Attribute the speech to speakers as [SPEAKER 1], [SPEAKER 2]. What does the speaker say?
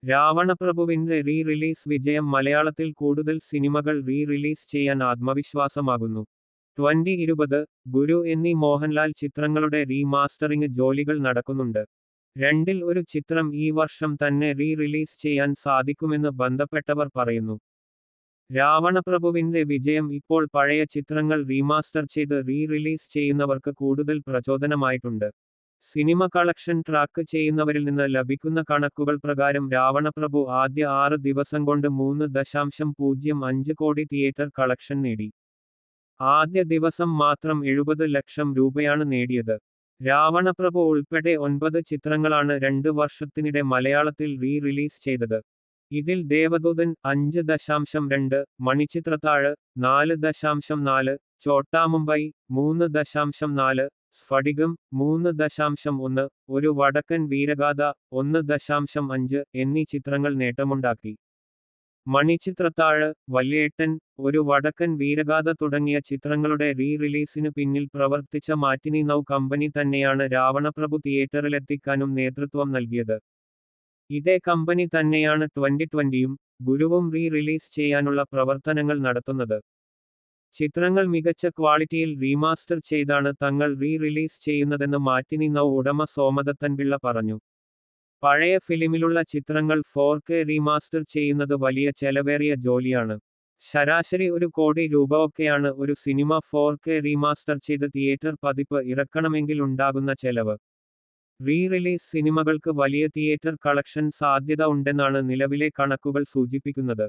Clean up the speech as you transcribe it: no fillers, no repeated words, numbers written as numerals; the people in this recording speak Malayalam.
[SPEAKER 1] രാവണപ്രഭുവിന്റെ റീ റിലീസ് വിജയം മലയാളത്തിൽ കൂടുതൽ സിനിമകൾ റീ റിലീസ് ചെയ്യാൻ ആത്മവിശ്വാസമാകുന്നു. 2020, ഗുരു എന്നീ മോഹൻലാൽ ചിത്രങ്ങളുടെ റീമാസ്റ്ററിംഗ് ജോലികൾ നടക്കുന്നുണ്ട്. രണ്ടിൽ ഒരു ചിത്രം ഈ വർഷം തന്നെ റീ റിലീസ് ചെയ്യാൻ സാധിക്കുമെന്ന് ബന്ധപ്പെട്ടവർ പറയുന്നു. രാവണപ്രഭുവിന്റെ വിജയം ഇപ്പോൾ പഴയ ചിത്രങ്ങൾ റീമാസ്റ്റർ ചെയ്ത് റീ റിലീസ് ചെയ്യുന്നവർക്ക് കൂടുതൽ പ്രചോദനമായിട്ടുണ്ട്. സിനിമ കളക്ഷൻ ട്രാക്ക് ചെയ്യുന്നവരിൽ നിന്ന് ലഭിക്കുന്ന കണക്കുകൾ പ്രകാരം രാവണപ്രഭു ആദ്യ 6 ദിവസം കൊണ്ട് 3.05 കോടി തിയേറ്റർ കളക്ഷൻ നേടി. ആദ്യ ദിവസം മാത്രം 70 ലക്ഷം രൂപയാണ് നേടിയത്. രാവണപ്രഭു ഉൾപ്പെടെ 9 ചിത്രങ്ങളാണ് 2 വർഷത്തിനിടെ മലയാളത്തിൽ റീ റിലീസ് ചെയ്തത്. ഇതിൽ ദേവദൂതൻ 5.2, മണിച്ചിത്രത്താഴ് 4.4, ചോട്ടാ മുംബൈ 3.4, സ്ഫടികം 3.1, ഒരു വടക്കൻ വീരഗാഥ 1.5 എന്നീ ചിത്രങ്ങൾ നേട്ടമുണ്ടാക്കി. മണിച്ചിത്രത്താഴ്, വല്യേട്ടൻ, ഒരു വടക്കൻ വീരഗാഥ തുടങ്ങിയ ചിത്രങ്ങളുടെ റീ റിലീസിന് പിന്നിൽ പ്രവർത്തിച്ച മാറ്റിനി നൗ കമ്പനി തന്നെയാണ് രാവണപ്രഭു തിയേറ്ററിലെത്തിക്കാനും നേതൃത്വം നൽകിയത്. ഇതേ കമ്പനി തന്നെയാണ് 2020യും ഗുരുവും റീ റിലീസ് ചെയ്യാനുള്ള പ്രവർത്തനങ്ങൾ നടത്തുന്നത്. ചിത്രങ്ങൾ മികച്ച ക്വാളിറ്റിയിൽ റീമാസ്റ്റർ ചെയ്താണ് തങ്ങൾ റീ റിലീസ് ചെയ്യുന്നതെന്ന് മാറ്റിനി നൗ ഉടമ സോമദത്തൻപിള്ള പറഞ്ഞു. പഴയ ഫിലിമിലുള്ള ചിത്രങ്ങൾ 4K റീമാസ്റ്റർ ചെയ്യുന്നത് വലിയ ചെലവേറിയ ജോലിയാണ്. ശരാശരി 1 കോടി രൂപ ഒക്കെയാണ് ഒരു സിനിമ 4K റീമാസ്റ്റർ ചെയ്ത് തിയേറ്റർ പതിപ്പ് ഇറക്കണമെങ്കിൽ ഉണ്ടാകുന്ന ചെലവ്. റീ റിലീസ് സിനിമകൾക്ക് വലിയ തിയേറ്റർ കളക്ഷൻ സാധ്യത ഉണ്ടെന്നാണ് നിലവിലെ കണക്കുകൾ സൂചിപ്പിക്കുന്നത്.